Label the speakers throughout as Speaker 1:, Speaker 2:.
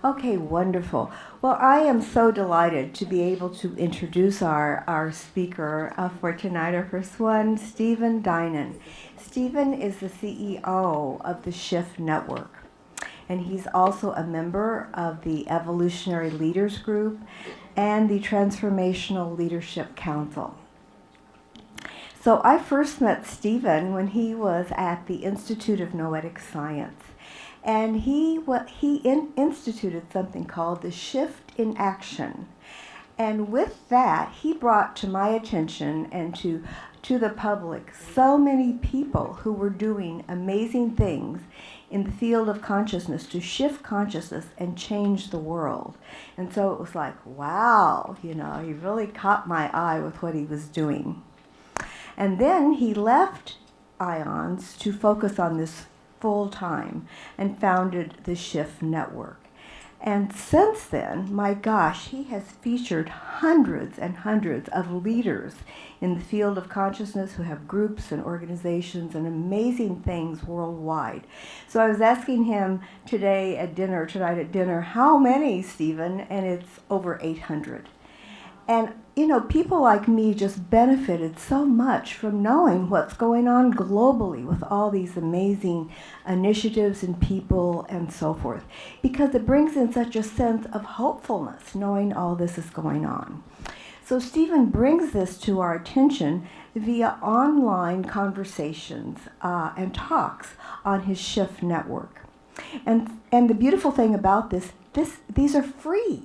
Speaker 1: Okay, wonderful. Well, I am so delighted to be able to introduce our speaker for tonight, our first one, Stephen Dinen. Stephen is the CEO of the Shift Network, and he's also a member of the Evolutionary Leaders Group and the Transformational Leadership Council. So I first met Stephen when he was at the Institute of Noetic Science. And he instituted something called the Shift in Action. And with that, he brought to my attention and to the public so many people who were doing amazing things in the field of consciousness to shift consciousness and change the world. And so it was like, wow, he really caught my eye with what he was doing. And then he left IONS to focus on this full time and founded the Shift Network. And since then, my gosh, he has featured hundreds and hundreds of leaders in the field of consciousness who have groups and organizations and amazing things worldwide. So I was asking him tonight at dinner, how many, Stephen? And it's over 800. And, people like me just benefited so much from knowing what's going on globally with all these amazing initiatives and people and so forth, because it brings in such a sense of hopefulness knowing all this is going on. So Stephen brings this to our attention via online conversations and talks on his Shift Network. And the beautiful thing about these are free.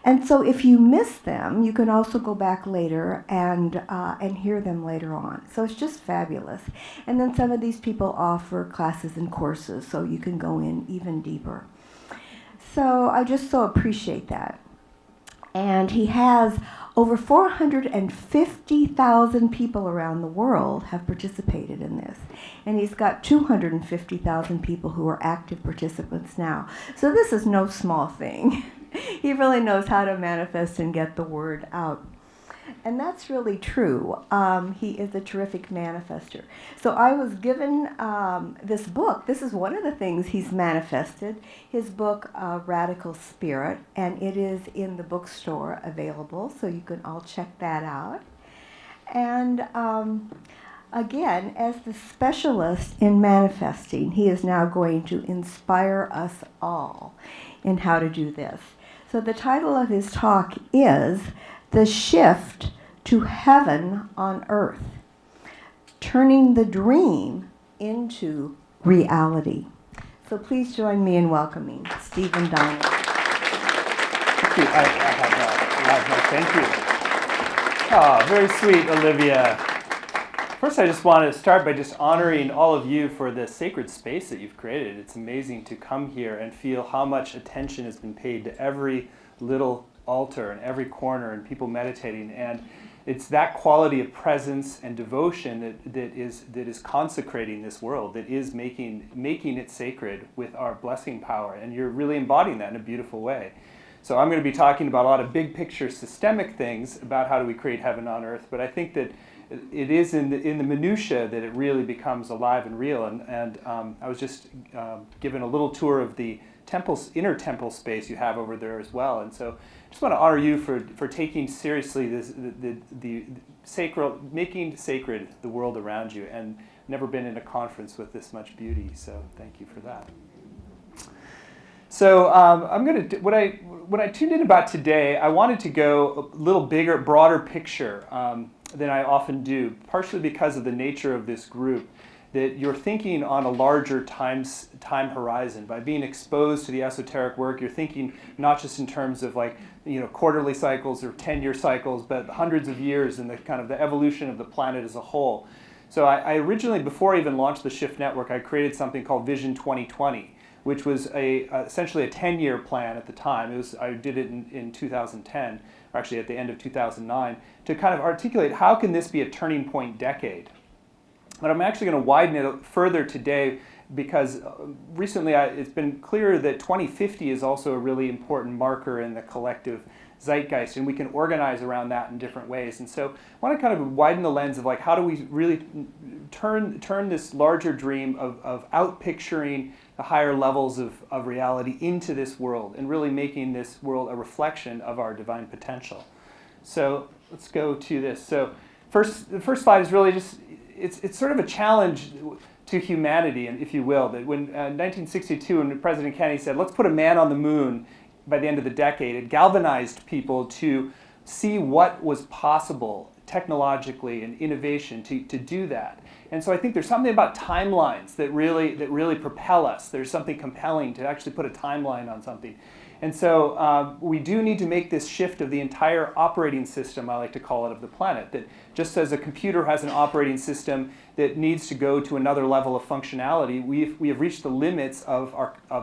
Speaker 1: And so if you miss them, you can also go back later and hear them later on. So it's just fabulous. And then some of these people offer classes and courses, so you can go in even deeper. So I just so appreciate that. And he has over 450,000 people around the world have participated in this. And he's got 250,000 people who are active participants now. So this is no small thing. He really knows how to manifest and get the word out. And that's really true. He is a terrific manifester. So I was given this book. This is one of the things he's manifested, his book, Radical Spirit, and it is in the bookstore available, so you can all check that out. And again, as the specialist in manifesting, he is now going to inspire us all in how to do this. So the title of his talk is The Shift to Heaven on Earth, Turning the Dream into Reality. So please join me in welcoming Stephen Dinen.
Speaker 2: Thank you. I have that. Thank you. Oh, very sweet, Olivia. First, I just want to start by just honoring all of you for the sacred space that you've created. It's amazing to come here and feel how much attention has been paid to every little altar and every corner and people meditating. And it's that quality of presence and devotion that is consecrating this world, that is making it sacred with our blessing power. And you're really embodying that in a beautiful way. So I'm going to be talking about a lot of big picture systemic things about how do we create heaven on earth, but I think that it is in the minutia that it really becomes alive and real. And I was just given a little tour of the inner temple space you have over there as well. And so I just want to honor you for taking seriously the sacred, making sacred the world around you, and never been in a conference with this much beauty. So thank you for that. So I'm going to when I tuned in about today, I wanted to go a little bigger, broader picture than I often do, partially because of the nature of this group, that you're thinking on a larger time horizon. By being exposed to the esoteric work, you're thinking not just in terms of quarterly cycles or 10-year cycles, but hundreds of years and the kind of the evolution of the planet as a whole. So I originally, before I even launched the Shift Network, I created something called Vision 2020, which was essentially a 10-year plan at the time. I did it in 2010, or actually at the end of 2009, to kind of articulate how can this be a turning point decade. But I'm actually going to widen it further today because recently it's been clear that 2050 is also a really important marker in the collective zeitgeist, and we can organize around that in different ways. And so I want to kind of widen the lens of like, how do we really turn this larger dream of out-picturing the higher levels of reality into this world and really making this world a reflection of our divine potential. So let's go to this. So the first slide is really just, it's sort of a challenge to humanity, if you will, that when 1962, when President Kennedy said, let's put a man on the moon by the end of the decade, it galvanized people to see what was possible technologically and innovation to do that. And so I think there's something about timelines that really propel us. There's something compelling to actually put a timeline on something. And so we do need to make this shift of the entire operating system, I like to call it, of the planet. That just as a computer has an operating system that needs to go to another level of functionality, we have reached the limits of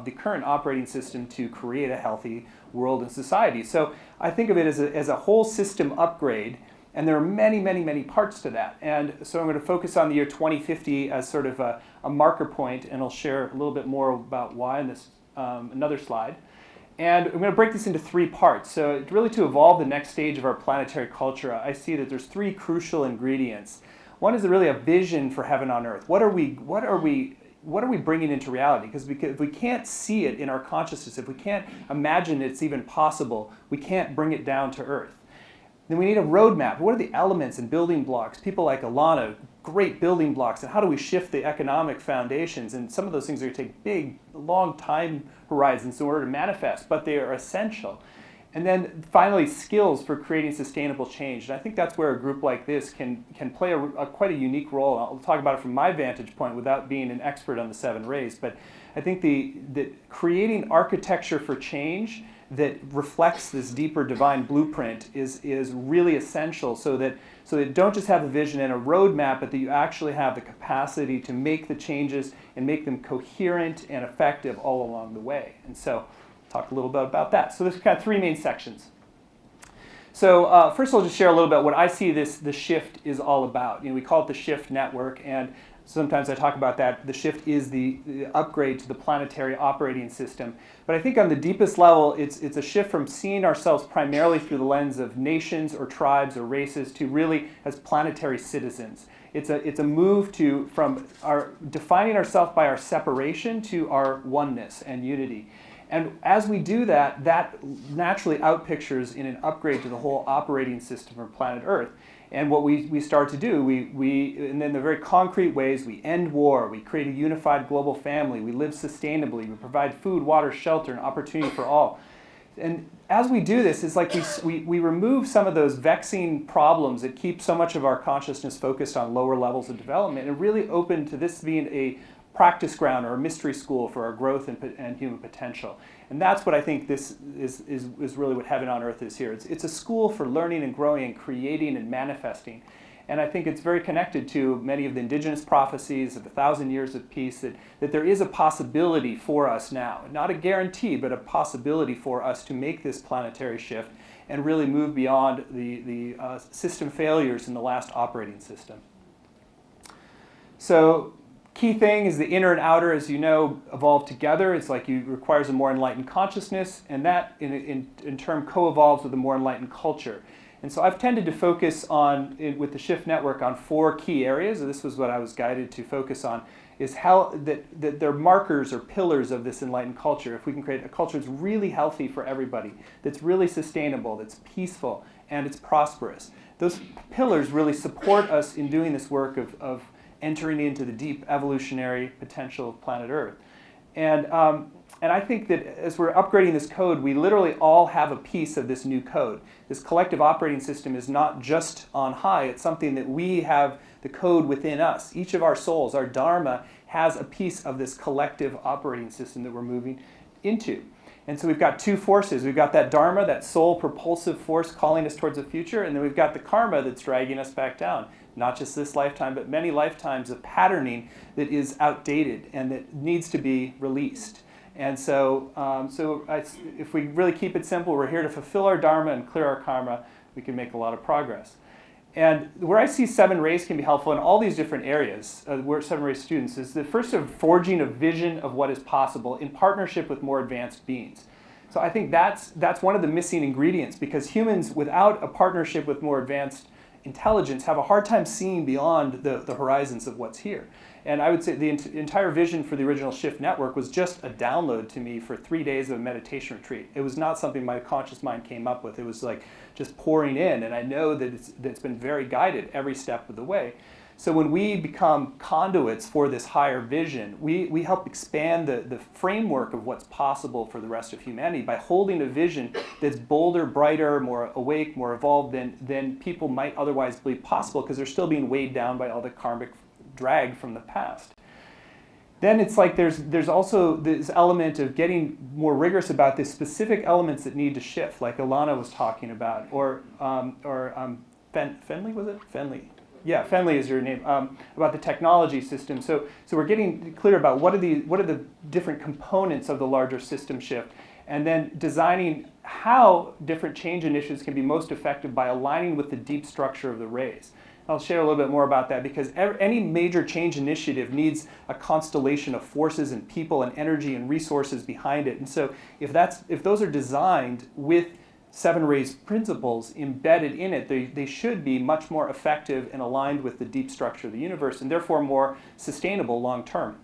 Speaker 2: the current operating system to create a healthy world and society. So I think of it as a whole system upgrade. And there are many, many, many parts to that. And so I'm going to focus on the year 2050 as sort of a marker point, and I'll share a little bit more about why in this another slide. And I'm going to break this into 3 parts. So really to evolve the next stage of our planetary culture, I see that there's 3 crucial ingredients. One is really a vision for heaven on earth. What are we bringing into reality? Because if we can't see it in our consciousness, if we can't imagine it's even possible, we can't bring it down to earth. Then we need a roadmap. What are the elements and building blocks? People like Alana, great building blocks. And how do we shift the economic foundations? And some of those things are going to take big, long time horizons in order to manifest, but they are essential. And then finally, skills for creating sustainable change. And I think that's where a group like this can play quite a unique role. I'll talk about it from my vantage point without being an expert on the 7 rays. But I think that creating architecture for change that reflects this deeper divine blueprint is really essential, so that you don't just have a vision and a roadmap, but that you actually have the capacity to make the changes and make them coherent and effective all along the way. And so I'll talk a little bit about that. So there's kind of 3 main sections. So first I'll just share a little bit what I see the shift is all about. We call it the shift network, and sometimes I talk about that. The shift is the upgrade to the planetary operating system. But I think on the deepest level, it's a shift from seeing ourselves primarily through the lens of nations or tribes or races to really as planetary citizens. It's a move from our defining ourselves by our separation to our oneness and unity. And as we do that, that naturally outpictures in an upgrade to the whole operating system of planet Earth. And what we start to do, and then the very concrete ways, we end war, we create a unified global family, we live sustainably, we provide food, water, shelter, and opportunity for all. And as we do this, it's like we remove some of those vexing problems that keep so much of our consciousness focused on lower levels of development, and really open to this being a practice ground or a mystery school for our growth and human potential. And that's what I think this is really what Heaven on Earth is here. It's a school for learning and growing and creating and manifesting. And I think it's very connected to many of the indigenous prophecies of 1,000 years of peace, that there is a possibility for us now. Not a guarantee, but a possibility for us to make this planetary shift and really move beyond the system failures in the last operating system. So key thing is the inner and outer, as you know, evolve together. It's like it requires a more enlightened consciousness, and that in turn co-evolves with a more enlightened culture. And so I've tended to focus on, with the Shift Network, on 4 key areas. And this was what I was guided to focus on, is how that they're markers or pillars of this enlightened culture. If we can create a culture that's really healthy for everybody, that's really sustainable, that's peaceful, and it's prosperous. Those pillars really support us in doing this work of entering into the deep evolutionary potential of planet Earth. And I think that as we're upgrading this code, we literally all have a piece of this new code. This collective operating system is not just on high, it's something that we have the code within us. Each of our souls, our dharma, has a piece of this collective operating system that we're moving into. And so we've got 2 forces. We've got that dharma, that soul propulsive force calling us towards the future, and then we've got the karma that's dragging us back down. Not just this lifetime, but many lifetimes of patterning that is outdated and that needs to be released. And so, if we really keep it simple, we're here to fulfill our dharma and clear our karma. We can make a lot of progress. And where I see 7 rays can be helpful in all these different areas, where 7 ray students, is the first of forging a vision of what is possible in partnership with more advanced beings. So I think that's one of the missing ingredients, because humans, without a partnership with more advanced intelligence, have a hard time seeing beyond the horizons of what's here. And I would say the entire vision for the original Shift Network was just a download to me for 3 days of a meditation retreat. It was not something my conscious mind came up with. It was like just pouring in, and I know that it's been very guided every step of the way. So when we become conduits for this higher vision, we help expand the framework of what's possible for the rest of humanity by holding a vision that's bolder, brighter, more awake, more evolved than people might otherwise believe possible, because they're still being weighed down by all the karmic drag from the past. Then it's like there's also this element of getting more rigorous about the specific elements that need to shift, like Ilana was talking about, or Fenley, was it? Fenley. Yeah, Fenley is your name, about the technology system. So we're getting clear about what are the different components of the larger system shift, and then designing how different change initiatives can be most effective by aligning with the deep structure of the rays. I'll share a little bit more about that, because any major change initiative needs a constellation of forces and people and energy and resources behind it. And so if those are designed with Seven Rays principles embedded in it, they should be much more effective and aligned with the deep structure of the universe, and therefore more sustainable long term.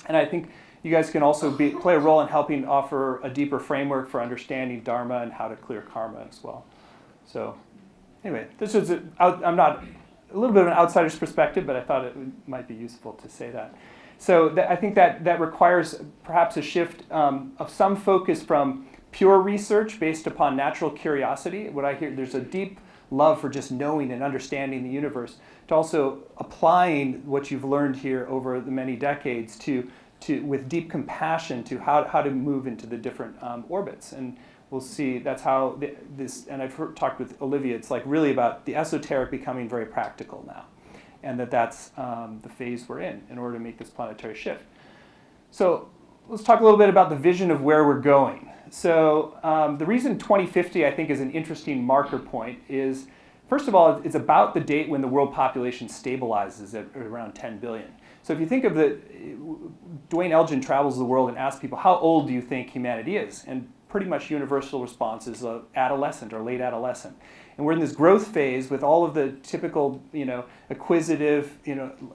Speaker 2: And I think you guys can also play a role in helping offer a deeper framework for understanding Dharma and how to clear karma as well. So anyway, this is I'm not a little bit of an outsider's perspective, but I thought it might be useful to say that. So I think that requires perhaps a shift of some focus from pure research based upon natural curiosity. What I hear, there's a deep love for just knowing and understanding the universe, to also applying what you've learned here over the many decades to with deep compassion to how to move into the different orbits. And we'll see that's how this, and I've talked with Olivia, it's like really about the esoteric becoming very practical now. And that's the phase we're in order to make this planetary shift. So let's talk a little bit about the vision of where we're going. So the reason 2050, I think, is an interesting marker point is, first of all, it's about the date when the world population stabilizes at around 10 billion. So if you think of Dwayne Elgin travels the world and asks people, how old do you think humanity is? And pretty much universal response is adolescent or late adolescent. And we're in this growth phase with all of the typical, acquisitive,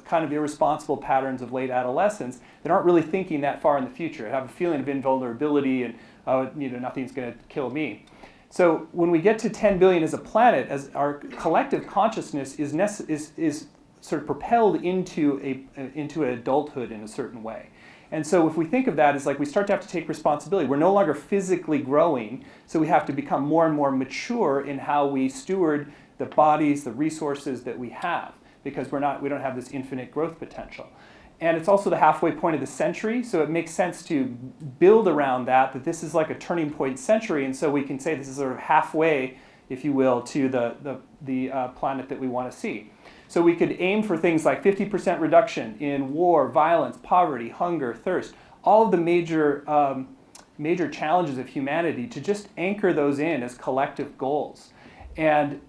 Speaker 2: kind of irresponsible patterns of late adolescence that aren't really thinking that far in the future. I have a feeling of invulnerability and, nothing's going to kill me. So when we get to 10 billion as a planet, as our collective consciousness is sort of propelled into adulthood in a certain way. And so if we think of that as like we start to have to take responsibility, we're no longer physically growing, so we have to become more and more mature in how we steward the bodies, the resources that we have, because we don't have this infinite growth potential. And it's also the halfway point of the century, so it makes sense to build around that this is like a turning point century, and so we can say this is sort of halfway, if you will, to the planet that we want to see. So we could aim for things like 50% reduction in war, violence, poverty, hunger, thirst, all of the major challenges of humanity, to just anchor those in as collective goals. And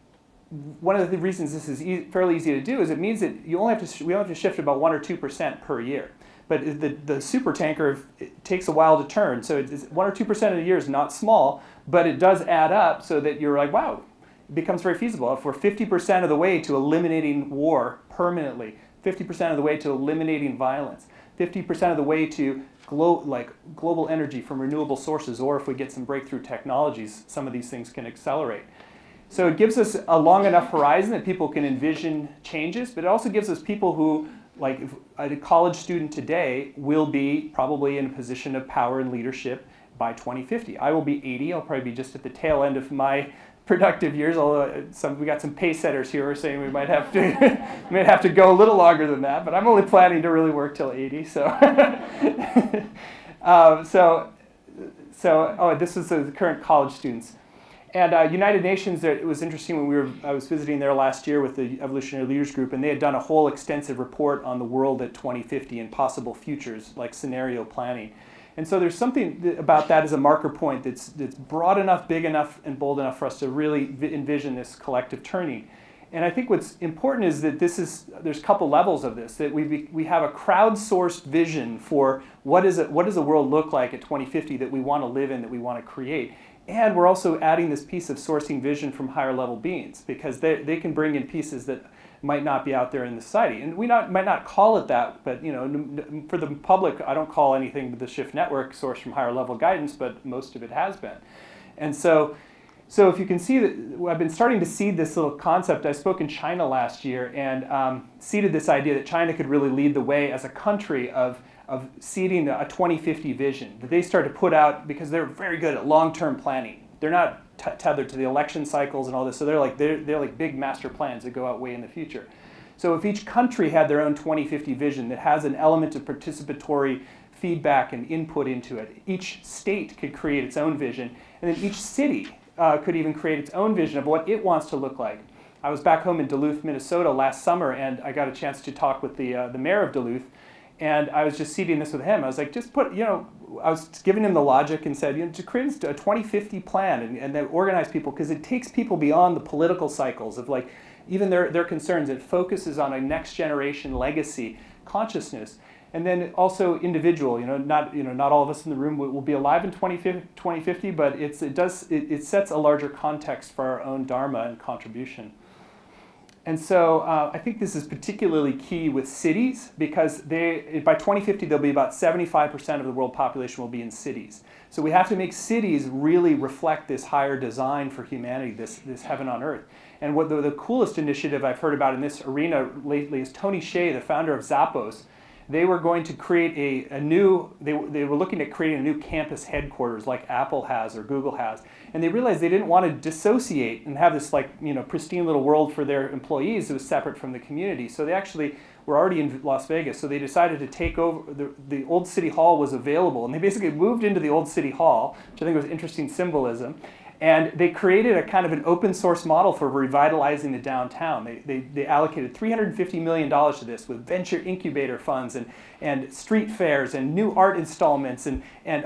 Speaker 2: one of the reasons this is fairly easy to do is it means that we only have to shift about 1 or 2% per year. But the super tanker, it takes a while to turn. So it's 1 or 2% of the year is not small, but it does add up so that you're like, wow, it becomes very feasible. If we're 50% of the way to eliminating war permanently, 50% of the way to eliminating violence, 50% of the way to global energy from renewable sources, or if we get some breakthrough technologies, some of these things can accelerate. So it gives us a long enough horizon that people can envision changes, but it also gives us people who, like a college student today, will be probably in a position of power and leadership by 2050. I will be 80. I'll probably be just at the tail end of my productive years, although we got some pace setters here who are saying we might have to go a little longer than that, but I'm only planning to really work till 80. So, this is the current college students. And United Nations, it was interesting when I was visiting there last year with the Evolutionary Leaders Group, and they had done a whole extensive report on the world at 2050 and possible futures, like scenario planning. And so there's something about that as a marker point that's broad enough, big enough, and bold enough for us to really envision this collective turning. And I think what's important is that there's a couple levels of this, that we have a crowdsourced vision for what does the world look like at 2050 that we want to live in, that we want to create. And we're also adding this piece of sourcing vision from higher level beings, because they can bring in pieces that might not be out there in the society. And we might not call it that, but for the public, I don't call anything the Shift Network sourced from higher level guidance, but most of it has been. And so if you can see that, I've been starting to seed this little concept. I spoke in China last year and seeded this idea that China could really lead the way as a country of seeding a 2050 vision that they start to put out, because they're very good at long-term planning. They're not tethered to the election cycles and all this, so they're like big master plans that go out way in the future. So if each country had their own 2050 vision that has an element of participatory feedback and input into it, each state could create its own vision, and then each city could even create its own vision of what it wants to look like. I was back home in Duluth, Minnesota last summer, and I got a chance to talk with the mayor of Duluth, and I was just seeding this with him. I was like, just put, I was giving him the logic and said, to create a 2050 plan and then organize people, because it takes people beyond the political cycles of like, even their concerns. It focuses on a next generation legacy consciousness. And then also individual, not all of us in the room will be alive in 2050, but it sets a larger context for our own dharma and contribution. And so I think this is particularly key with cities, because by 2050 there'll be about 75% of the world population will be in cities. So we have to make cities really reflect this higher design for humanity, this heaven on earth. And what the coolest initiative I've heard about in this arena lately is Tony Hsieh, the founder of Zappos. They were going to create they were looking at creating a new campus headquarters like Apple has or Google has. And they realized they didn't want to dissociate and have this pristine little world for their employees that was separate from the community. So they actually were already in Las Vegas. So they decided to take over, the old city hall was available. And they basically moved into the old city hall, which I think was interesting symbolism. And they created a kind of an open source model for revitalizing the downtown. They allocated $350 million to this with venture incubator funds and street fairs and new art installments and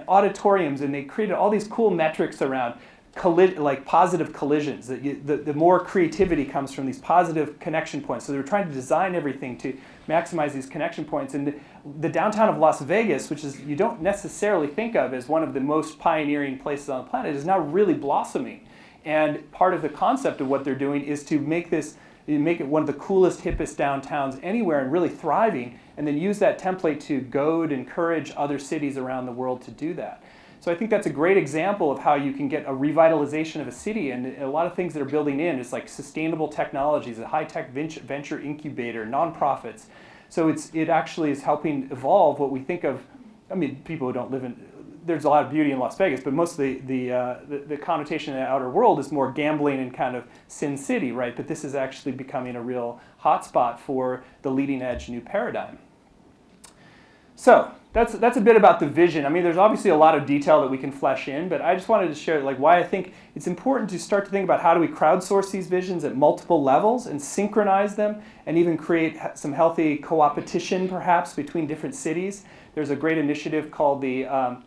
Speaker 2: auditoriums. And they created all these cool metrics around positive collisions. The more creativity comes from these positive connection points. So they were trying to design everything to maximize these connection points. And the downtown of Las Vegas, which is you don't necessarily think of as one of the most pioneering places on the planet, is now really blossoming. And part of the concept of what they're doing is to make it one of the coolest, hippest downtowns anywhere and really thriving, and then use that template to goad, encourage other cities around the world to do that. So I think that's a great example of how you can get a revitalization of a city, and a lot of things that are building in is like sustainable technologies, a high-tech venture incubator, nonprofits. So it actually is helping evolve what we think of. I mean, people who don't live in, there's a lot of beauty in Las Vegas, but most of the connotation in the outer world is more gambling and kind of Sin City, right? But this is actually becoming a real hotspot for the leading edge new paradigm. So that's a bit about the vision. I mean, there's obviously a lot of detail that we can flesh in, but I just wanted to share why I think it's important to start to think about how do we crowdsource these visions at multiple levels and synchronize them and even create some healthy co-opetition perhaps between different cities. There's a great initiative called the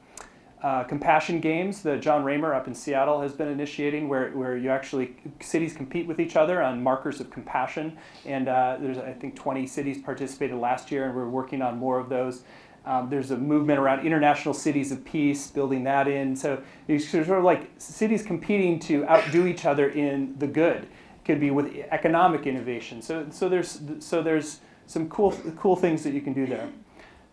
Speaker 2: Compassion Games that John Raymer up in Seattle has been initiating, where you actually, cities compete with each other on markers of compassion. And there's, I think, 20 cities participated last year, and we're working on more of those. There's a movement around international cities of peace, building that in. So it's sort of like cities competing to outdo each other in the good. It could be with economic innovation. So there's some cool things that you can do there.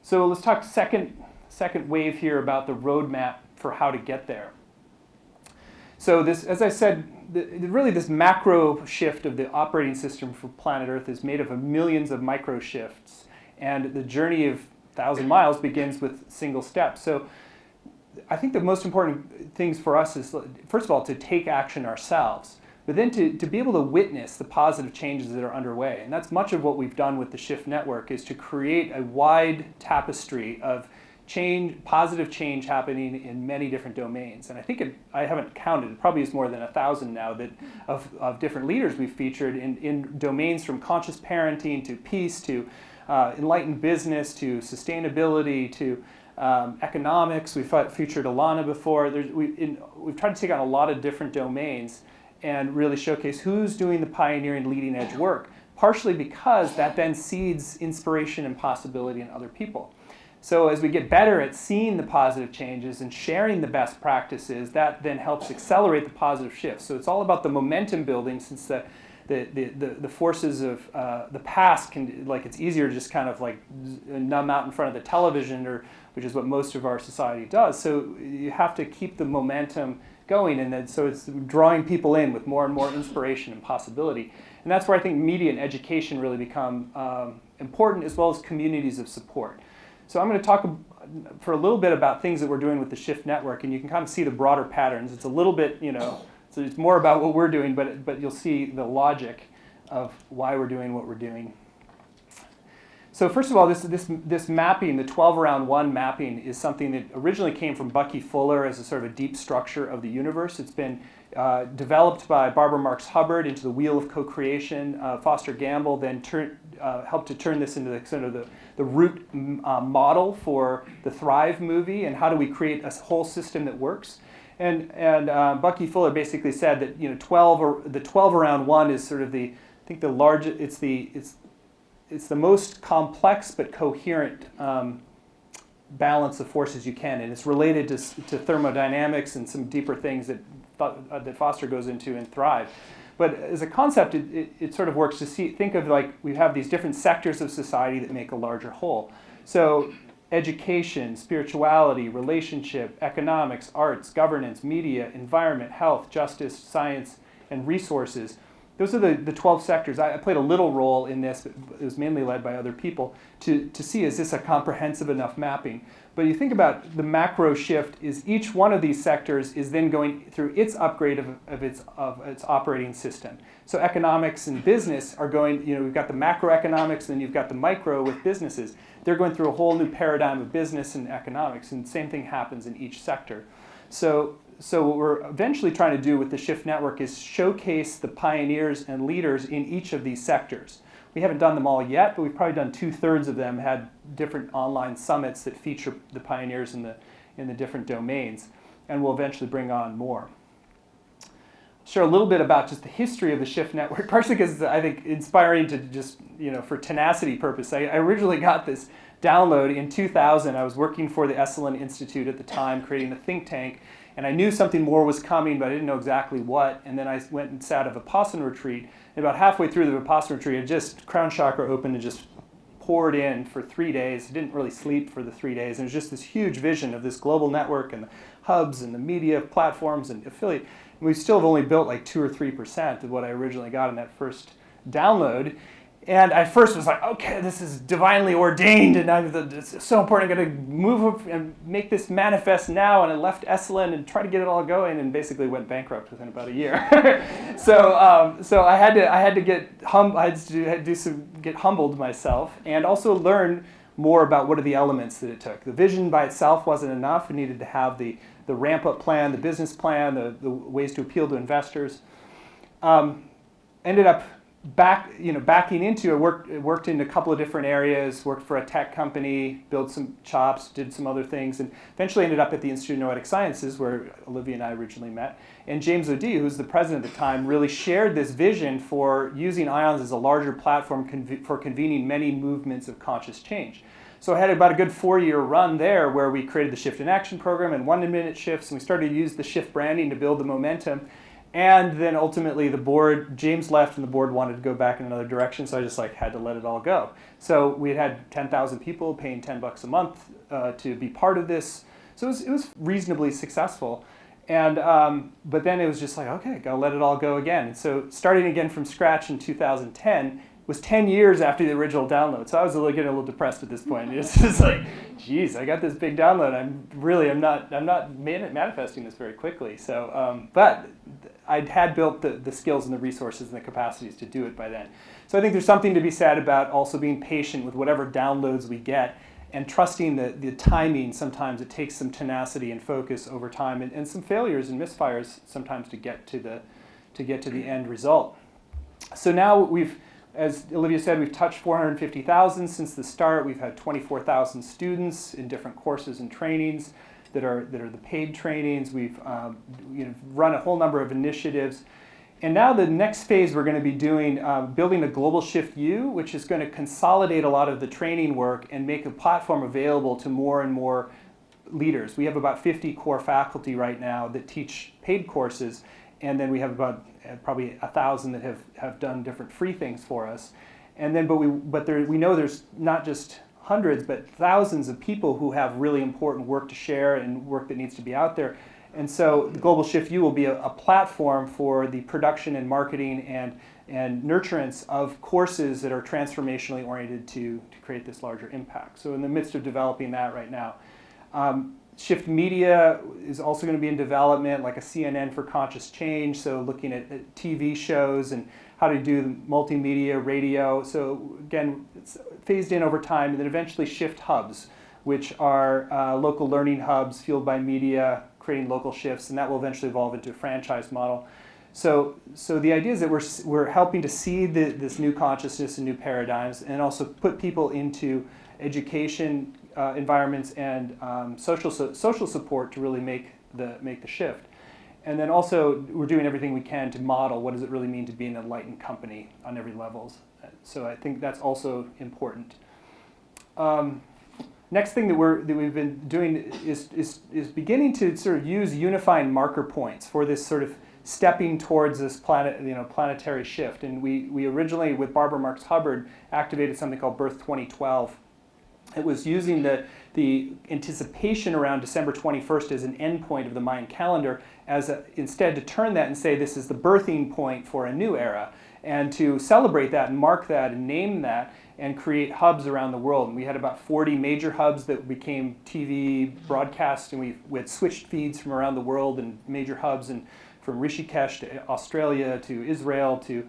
Speaker 2: So let's talk second wave here about the roadmap for how to get there. So this, as I said, really this macro shift of the operating system for planet Earth is made of millions of micro shifts, and the journey of 1,000 miles begins with single steps. So I think the most important things for us is, first of all, to take action ourselves, but then to be able to witness the positive changes that are underway. And that's much of what we've done with the Shift Network, is to create a wide tapestry of change, positive change happening in many different domains. And I think I haven't counted, it probably is more than 1,000 now of different leaders we've featured in domains from conscious parenting to peace to enlightened business to sustainability to economics. We've featured Alana before. We've tried to take on a lot of different domains and really showcase who's doing the pioneering leading edge work, partially because that then seeds inspiration and possibility in other people. So as we get better at seeing the positive changes and sharing the best practices, that then helps accelerate the positive shifts. So it's all about the momentum building, since the forces of the past can, like, it's easier to just kind of like numb out in front of the television, or which is what most of our society does. So you have to keep the momentum going, and then so it's drawing people in with more and more inspiration and possibility. And that's where I think media and education really become important, as well as communities of support. So I'm going to talk for a little bit about things that we're doing with the Shift Network, and you can kind of see the broader patterns. It's a little bit, so it's more about what we're doing, but you'll see the logic of why we're doing what we're doing. So first of all, this mapping, the 12-around-1 mapping, is something that originally came from Bucky Fuller as a sort of a deep structure of the universe. It's been developed by Barbara Marx Hubbard into the Wheel of Co-Creation. Foster Gamble then helped to turn this into the root model for the Thrive movie, and how do we create a whole system that works. And Bucky Fuller basically said that the 12-around-1 is sort of the largest. It's the most complex but coherent balance of forces you can, and it's related to thermodynamics and some deeper things that Foster goes into in Thrive. But as a concept, it sort of works to think of, like, we have these different sectors of society that make a larger whole. So education, spirituality, relationship, economics, arts, governance, media, environment, health, justice, science, and resources. Those are the 12 sectors. I played a little role in this, but it was mainly led by other people, to see, is this a comprehensive enough mapping? But you think about the macro shift, is each one of these sectors is then going through its upgrade of its operating system. So economics and business are going, we've got the macroeconomics, then you've got the micro with businesses. They're going through a whole new paradigm of business and economics, and the same thing happens in each sector. So what we're eventually trying to do with the Shift Network is showcase the pioneers and leaders in each of these sectors. We haven't done them all yet, but we've probably done 2/3 of them, had different online summits that feature the pioneers in the different domains, and we'll eventually bring on more. Share a little bit about just the history of the Shift Network, partially because I think inspiring to just, for tenacity purpose. I originally got this download in 2000. I was working for the Esalen Institute at the time, creating a think tank, and I knew something more was coming, but I didn't know exactly what. And then I went and sat at a Vipassana retreat, and about halfway through the Vipassana retreat, just crown chakra opened and just poured in for 3 days. I didn't really sleep for the 3 days, and it was just this huge vision of this global network and the hubs and the media platforms and affiliate. And we still have only built like 2 or 3% of what I originally got in that first download. And I first was like, okay, this is divinely ordained, and it's so important. I'm going to move up and make this manifest now. And I left Esalen and tried to get it all going, and basically went bankrupt within about a year. So I had to get get humbled myself, and also learn more about what are the elements that it took. The vision by itself wasn't enough. It needed to have the ramp-up plan, the business plan, the ways to appeal to investors. Ended up backing into it. Worked in a couple of different areas. Worked for a tech company, built some chops, did some other things, and eventually ended up at the Institute of Noetic Sciences, where Olivia and I originally met. And James O'Dea, who's the president at the time, really shared this vision for using IONS as a larger platform for convening many movements of conscious change. So I had about a good 4-year run there, where we created the Shift in Action program and 1-minute shifts, and we started to use the Shift branding to build the momentum. And then ultimately the board, James left, and the board wanted to go back in another direction, so I just had to let it all go. So we had 10,000 people paying $10 a month to be part of this. So it was reasonably successful. And but then it was just like, okay, gotta let it all go again. And so starting again from scratch in 2010 was 10 years after the original download. So I was getting a little depressed at this point. It's just like, geez, I got this big download. I'm not manifesting this very quickly. So, but I had built the skills and the resources and the capacities to do it by then. So I think there's something to be said about also being patient with whatever downloads we get, and trusting the timing. Sometimes it takes some tenacity and focus over time, and some failures and misfires sometimes to get to the end result. So now as Olivia said, we've touched 450,000 since the start. We've had 24,000 students in different courses and trainings that are the paid trainings. We've run a whole number of initiatives, And now the next phase we're going to be doing, building a global shift U, which is going to consolidate a lot of the training work and make a platform available to more and more leaders. We have about 50 core faculty right now that teach paid courses, and then we have about probably 1,000 that have done different free things for us. And then, we know there's not just hundreds, but thousands of people who have really important work to share and work that needs to be out there. And so the Global Shift U will be a platform for the production and marketing and nurturance of courses that are transformationally oriented to create this larger impact. So in the midst of developing that right now. Shift Media is also going to be in development, like a CNN for conscious change, so looking at TV shows and how to do the multimedia, radio. So again, it's phased in over time, and then eventually Shift Hubs, which are local learning hubs fueled by media, creating local shifts, and that will eventually evolve into a franchise model. So the idea is that we're helping to seed this new consciousness and new paradigms, and also put people into education environments and social support to really make the shift. And then also we're doing everything we can to model what does it really mean to be an enlightened company on every levels. So I think that's also important. Next thing that we've been doing is beginning to sort of use unifying marker points for this sort of stepping towards this planetary shift. And we originally, with Barbara Marx Hubbard, activated something called Birth 2012. It was using the anticipation around December 21st as an endpoint of the Mayan calendar, instead to turn that and say this is the birthing point for a new era, and to celebrate that and mark that and name that and create hubs around the world. And we had about 40 major hubs that became TV broadcasts, and we had switched feeds from around the world and major hubs, and from Rishikesh to Australia to Israel to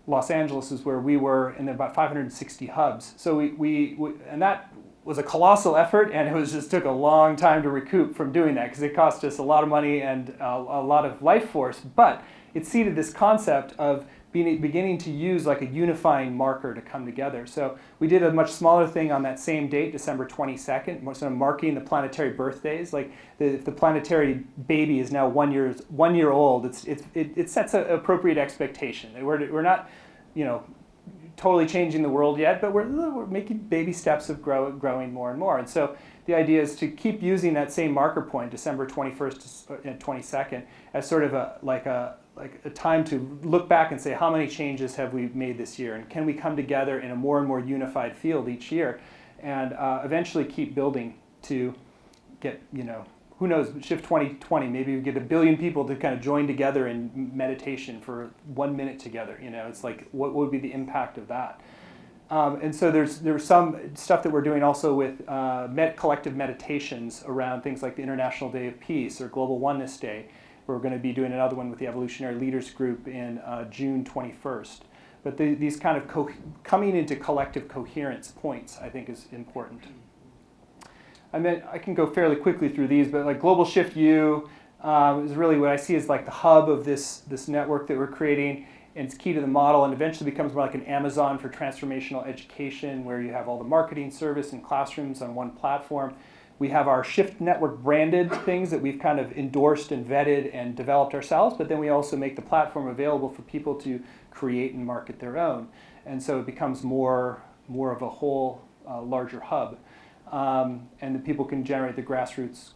Speaker 2: Los Angeles is where we were, and then about 560 hubs. So and that was a colossal effort, and it just took a long time to recoup from doing that because it cost us a lot of money and a lot of life force. But it seeded this concept of beginning to use like a unifying marker to come together. So we did a much smaller thing on that same date, December 22nd, sort of marking the planetary birthdays. Like if the planetary baby is now 1 year old, it sets an appropriate expectation. We're not, totally changing the world yet, but we're making baby steps of growing more and more. And so the idea is to keep using that same marker point, December 21st and 22nd, as sort of a time to look back and say how many changes have we made this year, and can we come together in a more and more unified field each year, and eventually keep building to get, who knows, Shift 2020, maybe we get 1 billion people to kind of join together in meditation for 1 minute together. It's like, what would be the impact of that? And so there's some stuff that we're doing also with collective meditations around things like the International Day of Peace or Global Oneness Day. We're going to be doing another one with the Evolutionary Leaders Group in June 21st. But these kind of coming into collective coherence points, I think, is important. I can go fairly quickly through these, but like Global Shift U is really what I see as like the hub of this network that we're creating, and it's key to the model, and eventually becomes more like an Amazon for transformational education, where you have all the marketing, service, and classrooms on one platform. We have our Shift Network branded things that we've kind of endorsed and vetted and developed ourselves, but then we also make the platform available for people to create and market their own. And so it becomes more of a whole larger hub. And then people can generate the grassroots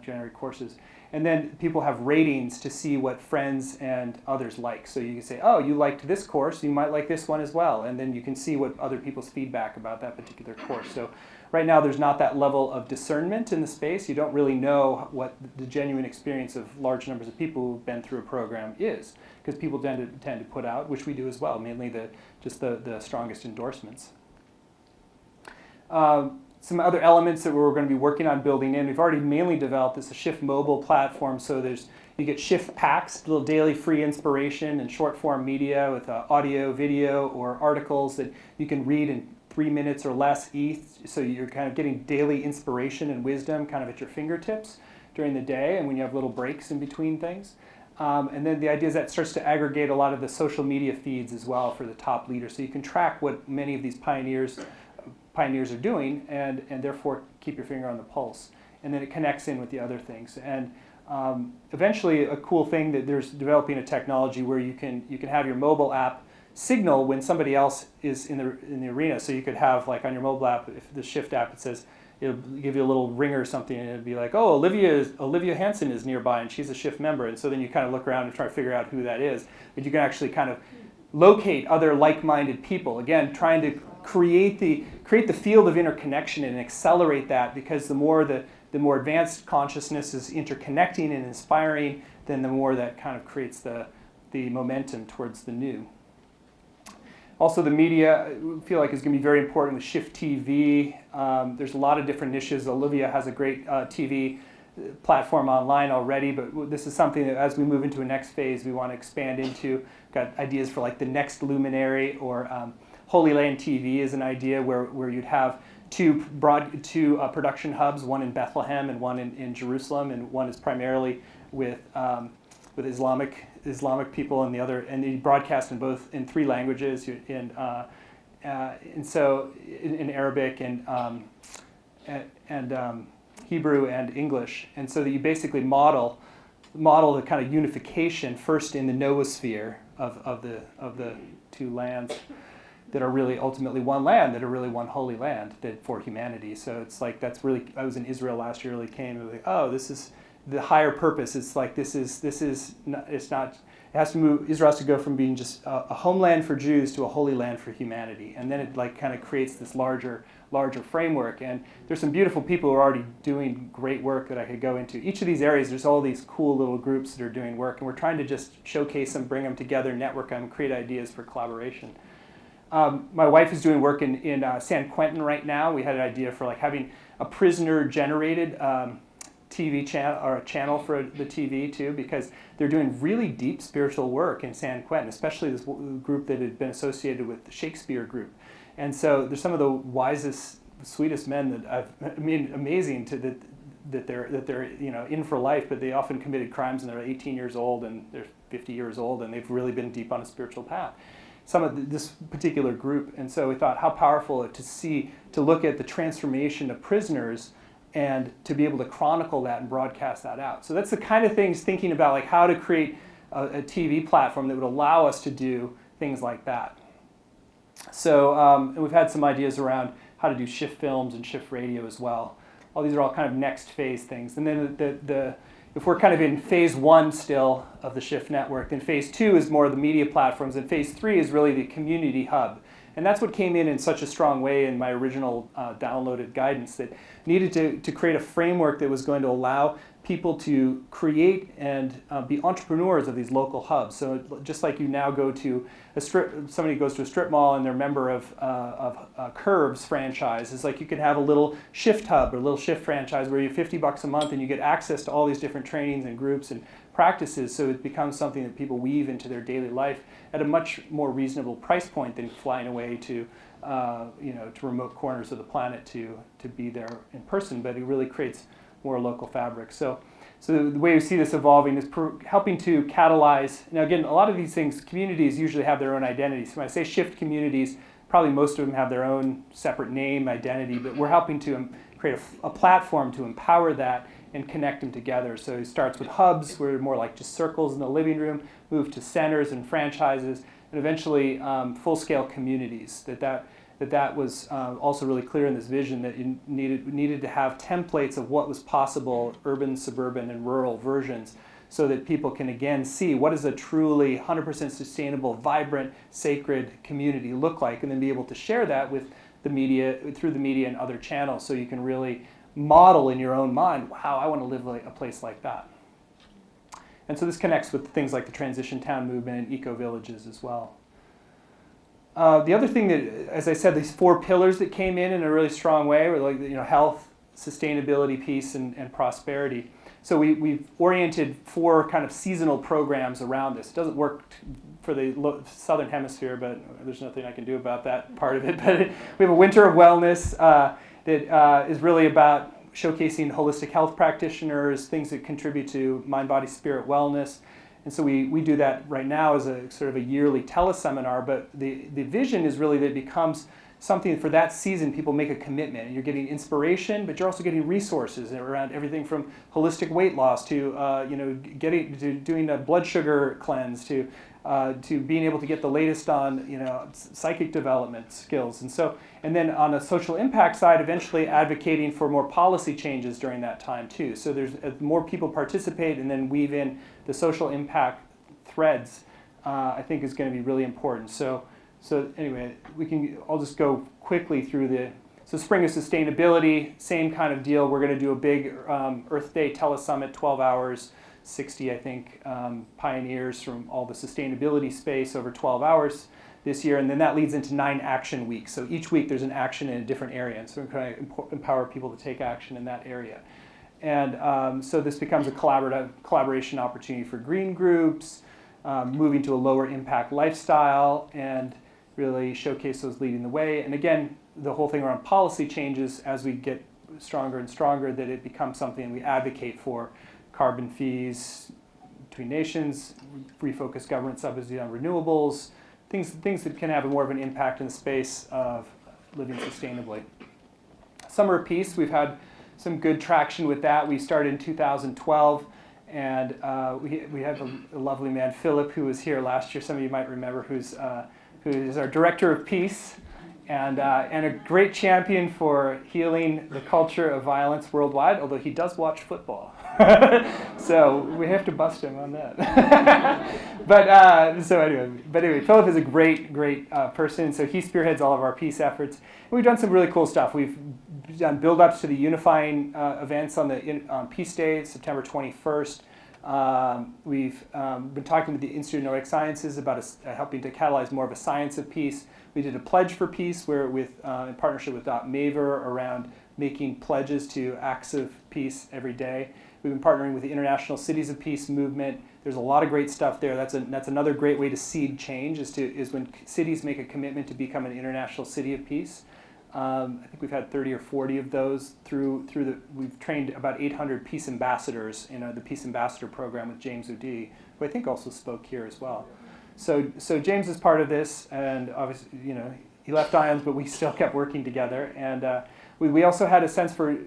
Speaker 2: generate courses. And then people have ratings to see what friends and others like. So you can say, oh, you liked this course, you might like this one as well. And then you can see what other people's feedback about that particular course. So right now there's not that level of discernment in the space. You don't really know what the genuine experience of large numbers of people who've been through a program is, because people tend to put out, which we do as well, mainly the strongest endorsements. Some other elements that we're going to be working on building in. We've already mainly developed this Shift mobile platform, so you get Shift packs, little daily free inspiration and short form media with audio, video, or articles that you can read in 3 minutes or less each. So you're kind of getting daily inspiration and wisdom kind of at your fingertips during the day, and when you have little breaks in between things. And then the idea is that starts to aggregate a lot of the social media feeds as well for the top leaders, so you can track what many of these pioneers are doing, and therefore keep your finger on the pulse. And then it connects in with the other things. And eventually a cool thing that there's developing a technology where you can have your mobile app signal when somebody else is in the arena. So you could have, like, on your mobile app, if the Shift app, it says, it'll give you a little ringer or something, and it'd be like, oh, Olivia Hansen is nearby, and she's a Shift member. And so then you kind of look around and try to figure out who that is. But you can actually kind of locate other like-minded people. Again, trying to create the field of interconnection and accelerate that, because the more advanced consciousness is interconnecting and inspiring, then the more that kind of creates the momentum towards the new. Also, the media, I feel like, is going to be very important with Shift TV. There's a lot of different niches. Olivia has a great TV platform online already, but this is something that, as we move into a next phase, we want to expand into. Got ideas for, like, the next luminary, or Holy Land TV is an idea where you'd have two production hubs, one in Bethlehem and one in Jerusalem, and one is primarily with Islamic people, and the other, and they broadcast in 3 languages, in Arabic and Hebrew and English, and so that you basically model the kind of unification first in the noosphere of the 2 lands that are really ultimately one land, that are really one holy land for humanity. So it's like, I was in Israel last year, really came and was like, oh, this is the higher purpose. It's like, this is not, it's not, it has to move, Israel has to go from being just a homeland for Jews to a holy land for humanity. And then it, like, kind of creates this larger framework. And there's some beautiful people who are already doing great work that I could go into. Each of these areas, there's all these cool little groups that are doing work, and we're trying to just showcase them, bring them together, network them, create ideas for collaboration. My wife is doing work in San Quentin right now. We had an idea for, like, having a prisoner-generated TV channel, or a channel for the TV too, because they're doing really deep spiritual work in San Quentin, especially this group that had been associated with the Shakespeare group. And so there's some of the wisest, sweetest men that amazing that they're in for life, but they often committed crimes, and they're 18 years old and they're 50 years old, and they've really been deep on a spiritual path. Some of this particular group, and so we thought how powerful to look at the transformation of prisoners and to be able to chronicle that and broadcast that out. So that's the kind of things, thinking about, like, how to create a TV platform that would allow us to do things like that. So and we've had some ideas around how to do Shift films and Shift radio as well. All these are all kind of next phase things. And then if we're kind of in phase 1 still of the Shift network, then phase 2 is more of the media platforms, and phase 3 is really the community hub. And that's what came in such a strong way in my original downloaded guidance, that needed to create a framework that was going to allow people to create and be entrepreneurs of these local hubs. So just like you now go to somebody goes to a strip mall and they're a member of Curves franchise, it's like you could have a little Shift hub or a little Shift franchise where you're $50 a month and you get access to all these different trainings and groups and practices, so it becomes something that people weave into their daily life at a much more reasonable price point than flying away to remote corners of the planet to be there in person. But it really creates more local fabric. So the way we see this evolving is helping to catalyze. Now again, a lot of these things, communities usually have their own identity. So when I say Shift communities, probably most of them have their own separate name, identity, but we're helping to create a platform to empower that and connect them together. So it starts with hubs, where more like just circles in the living room, move to centers and franchises, and eventually full-scale communities. That was also really clear in this vision, that you needed to have templates of what was possible, urban, suburban, and rural versions, so that people can again see what does a truly 100% sustainable, vibrant, sacred community look like, and then be able to share that with the media, through the media and other channels, so you can really model in your own mind, wow, I want to live like a place like that. And so this connects with things like the transition town movement and eco-villages as well. The other thing that, as I said, these 4 pillars that came in a really strong way were, like, health, sustainability, peace, and prosperity. So we've oriented 4 kind of seasonal programs around this. It doesn't work for the southern hemisphere, but there's nothing I can do about that part of it. But we have a winter of wellness that is really about showcasing holistic health practitioners, things that contribute to mind, body, spirit wellness. And so we do that right now as a sort of a yearly teleseminar, but the vision is really that it becomes something for that season. People make a commitment, and you're getting inspiration, but you're also getting resources around everything from holistic weight loss to doing a blood sugar cleanse to being able to get the latest on psychic development skills, and then on a social impact side, eventually advocating for more policy changes during that time too. So there's more people participate, and then weave in the social impact threads. I think is going to be really important. So anyway, I'll just go quickly through so Spring of Sustainability, same kind of deal. We're going to do a big Earth Day telesummit, 12 hours. 60, I think, pioneers from all the sustainability space over 12 hours this year. And then that leads into 9 action weeks. So each week there's an action in a different area. And so we're trying to empower people to take action in that area. And so this becomes a collaboration opportunity for green groups, moving to a lower impact lifestyle, and really showcase those leading the way. And again, the whole thing around policy changes as we get stronger and stronger, that it becomes something we advocate for. Carbon fees between nations, refocus government subsidy on renewables, things that can have more of an impact in the space of living sustainably. Summer of Peace, we've had some good traction with that. We started in 2012, and we had a lovely man, Philip, who was here last year. Some of you might remember, who is our Director of Peace, and a great champion for healing the culture of violence worldwide, although he does watch football. So we have to bust him on that. But anyway, Philip is a great person. So he spearheads all of our peace efforts. And we've done some really cool stuff. We've done build-ups to the unifying events on Peace Day, September 21st. We've been talking with the Institute of Nordic Sciences about helping to catalyze more of a science of peace. We did a pledge for peace, in partnership with .Maver, around making pledges to acts of peace every day. We've been partnering with the International Cities of Peace movement. There's a lot of great stuff there. That's another great way to seed change, is when cities make a commitment to become an international city of peace. I think we've had 30 or 40 of those we've trained about 800 peace ambassadors in the Peace Ambassador program with James O'Dea, who I think also spoke here as well. So James is part of this, and obviously, he left IONS, but we still kept working together. And we also had a sense for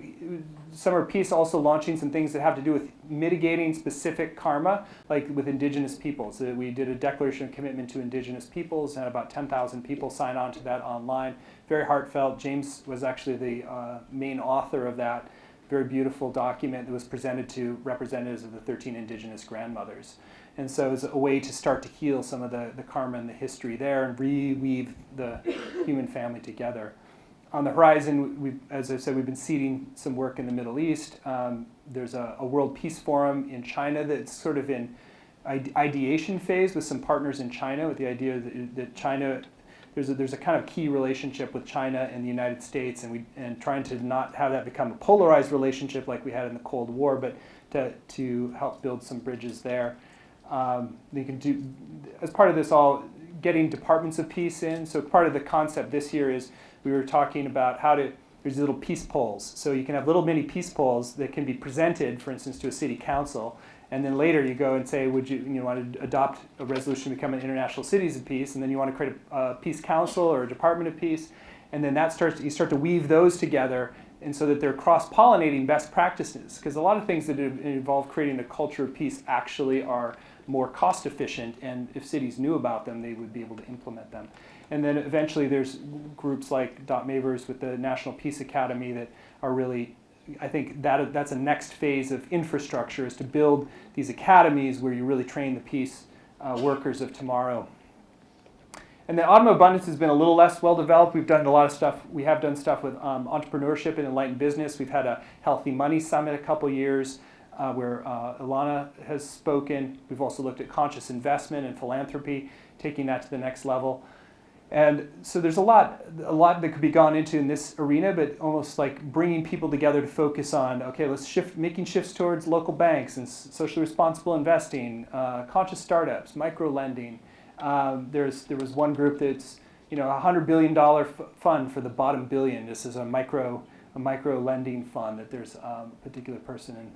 Speaker 2: Summer of Peace also launching some things that have to do with mitigating specific karma, like with Indigenous peoples. We did a declaration of commitment to Indigenous peoples, and about 10,000 people signed on to that online. Very heartfelt. James was actually the main author of that very beautiful document that was presented to representatives of the 13 Indigenous grandmothers. And so it's a way to start to heal some of the karma and the history there and reweave the human family together. On the horizon, as I said, we've been seeding some work in the Middle East. There's a World Peace Forum in China that's sort of in ideation phase with some partners in China, with the idea that China, there's a kind of key relationship with China and the United States, and trying to not have that become a polarized relationship like we had in the Cold War, but to help build some bridges there. You can do, as part of this, all getting departments of peace in. So part of the concept this year is we were talking about there's little peace polls. So you can have little mini peace polls that can be presented, for instance, to a city council. And then later you go and say, would you want to adopt a resolution to become an international cities of peace? And then you want to create a peace council or a department of peace. And then you start to weave those together, and so that they're cross-pollinating best practices. Because a lot of things that involve creating a culture of peace actually are more cost efficient, and if cities knew about them, they would be able to implement them. And then eventually there's groups like .Mavers with the National Peace Academy that are really, I think that's a next phase of infrastructure, is to build these academies where you really train the peace workers of tomorrow. And then Autumn Abundance has been a little less well developed. We've done a lot of stuff. We have done stuff with entrepreneurship and enlightened business. We've had a Healthy Money Summit a couple years where Ilana has spoken. We've also looked at conscious investment and philanthropy, taking that to the next level. And so there's a lot that could be gone into in this arena, but almost like bringing people together to focus on, okay, let's making shifts towards local banks and socially responsible investing, conscious startups, micro lending. There was one group that's $100 billion fund for the bottom billion. This is a micro lending fund that there's a particular person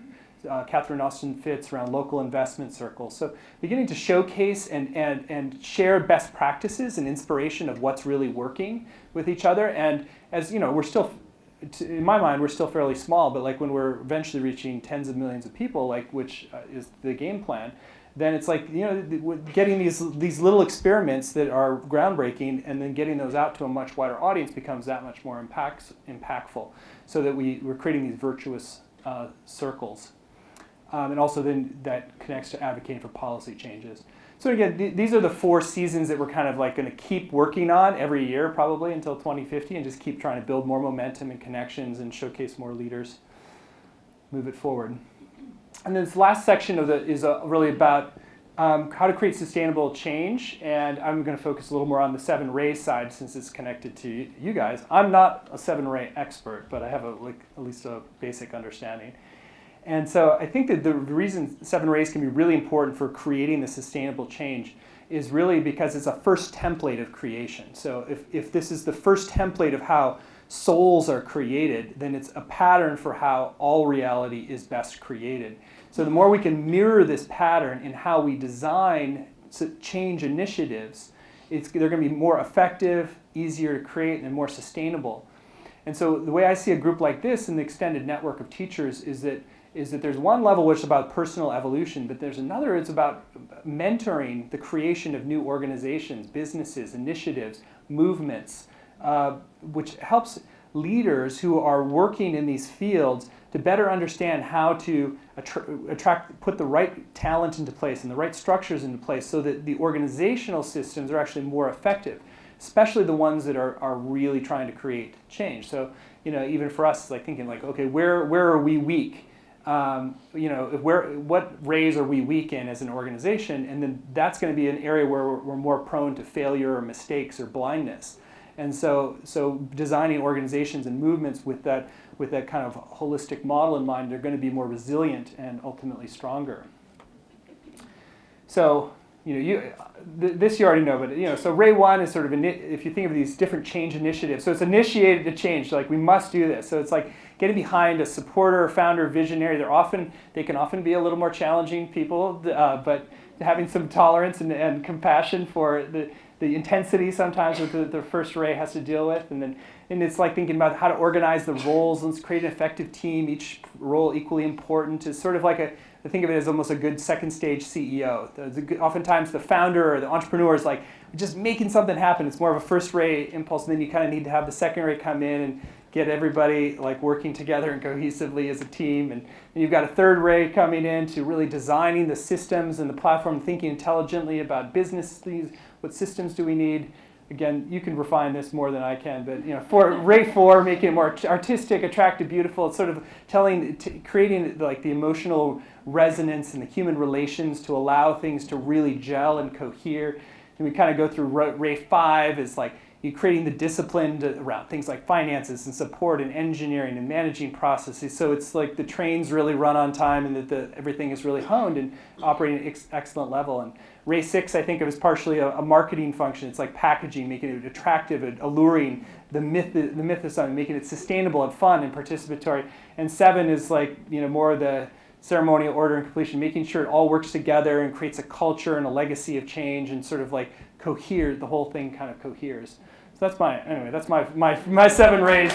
Speaker 2: Catherine Austin Fitts around local investment circles. So beginning to showcase and share best practices and inspiration of what's really working with each other. And as you know, we're still, in my mind, we're still fairly small, but like when we're eventually reaching tens of millions of people, like which is the game plan, then it's like, you know, getting these little experiments that are groundbreaking and then getting those out to a much wider audience becomes that much more impactful, so that we're creating these virtuous circles. And also then that connects to advocating for policy changes. So again, these are the 4 seasons that we're kind of like going to keep working on every year probably until 2050, and just keep trying to build more momentum and connections and showcase more leaders, move it forward. And then this last section is really about how to create sustainable change, and I'm going to focus a little more on the 7 Rays side since it's connected to you guys. I'm not a 7 Ray expert, but I have at least a basic understanding. And so I think that the reason 7 Rays can be really important for creating the sustainable change is really because it's a first template of creation. So if this is the first template of how souls are created, then it's a pattern for how all reality is best created. So the more we can mirror this pattern in how we design change initiatives, they're going to be more effective, easier to create, and more sustainable. And so the way I see a group like this in the extended network of teachers is that there's one level which is about personal evolution, but there's another, it's about mentoring the creation of new organizations, businesses, initiatives, movements, which helps leaders who are working in these fields to better understand how to put the right talent into place and the right structures into place so that the organizational systems are actually more effective, especially the ones that are really trying to create change. So, you know, even for us, it's like thinking like, okay, where are we weak? You know, what Rays are we weak in as an organization? And then that's going to be an area where we're more prone to failure or mistakes or blindness. And so designing organizations and movements with that kind of holistic model in mind, they're going to be more resilient and ultimately stronger. So, you know, this you already know, but you know, so Ray 1 is sort of, if you think of these different change initiatives, so it's initiated to change, like we must do this. So it's like getting behind a supporter, founder, visionary. They can often be a little more challenging people, but having some tolerance and compassion for the intensity sometimes that the first Ray has to deal with, and it's like thinking about how to organize the roles. Let's create an effective team, each role equally important. It's sort of like I think of it as almost a good second stage CEO. Oftentimes the founder or the entrepreneur is like just making something happen. It's more of a first Ray impulse, and then you kind of need to have the second Ray come in and get everybody like working together and cohesively as a team. And you've got a third Ray coming in to really designing the systems and the platform, thinking intelligently about business. What systems do we need? Again, you can refine this more than I can, but you know, for Ray 4, making it more artistic, attractive, beautiful. It's sort of creating like the emotional resonance and the human relations to allow things to really gel and cohere. And we kind of go through Ray 5 is like you creating the discipline around things like finances and support and engineering and managing processes. So it's like the trains really run on time and that everything is really honed and operating at excellent level. And Ray 6, I think of as partially a marketing function. It's like packaging, making it attractive and alluring, the myth of something, making it sustainable and fun and participatory. And 7 is like, you know, more of the ceremonial order and completion, making sure it all works together and creates a culture and a legacy of change and sort of like the whole thing kind of coheres. So that's my 7 Rays.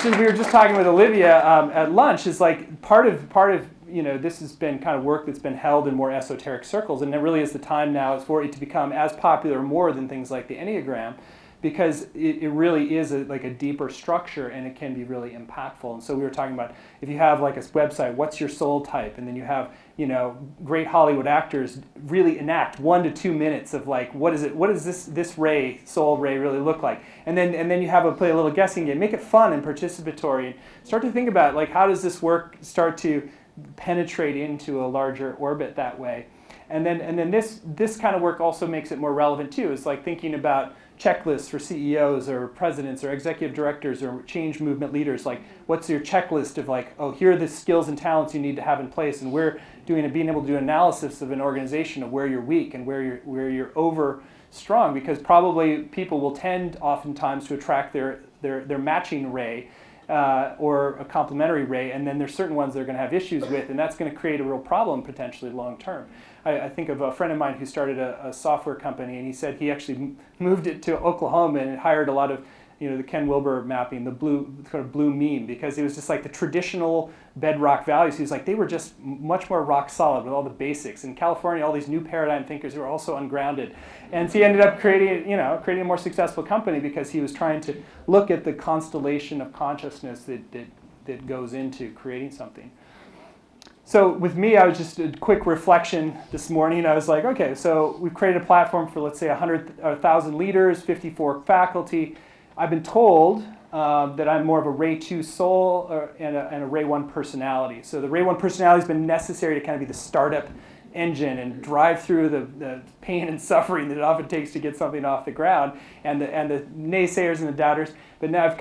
Speaker 2: We were just talking with Olivia at lunch. Is like part of you know, this has been kind of work that's been held in more esoteric circles, and it really is the time now for it to become as popular more than things like the Enneagram, because it really is like a deeper structure and it can be really impactful. And so we were talking about if you have like a website, what's your soul type, and then you have, you know, great Hollywood actors really enact 1 to 2 minutes of like what does this Ray, soul Ray, really look like, and then you have play a little guessing game, make it fun and participatory, and start to think about like how does this work start to penetrate into a larger orbit that way. And then this kind of work also makes it more relevant too. It's like thinking about checklists for CEOs or presidents or executive directors or change movement leaders. Like, what's your checklist of like, oh, here are the skills and talents you need to have in place, and being able to do analysis of an organization of where you're weak and where you're over strong, because probably people will tend oftentimes to attract their their matching ray or a complementary ray, and then there's certain ones they're going to have issues with, and that's going to create a real problem potentially long term. I think of a friend of mine who started a software company, and he said he actually moved it to Oklahoma and hired a lot of, the Ken Wilber mapping, the blue kind of blue meme, because it was just like the traditional bedrock values. He was like, they were just much more rock solid with all the basics. In California, all these new paradigm thinkers who were also ungrounded. And so he ended up creating a more successful company because he was trying to look at the constellation of consciousness that goes into creating something. So with me, I was just a quick reflection this morning. I was like, okay, so we've created a platform for, let's say, 1,000 leaders, 54 faculty. I've been told that I'm more of a Ray 2 soul and a Ray 1 personality. So the Ray 1 personality has been necessary to kind of be the startup engine and drive through the pain and suffering that it often takes to get something off the ground, and the naysayers and the doubters. But now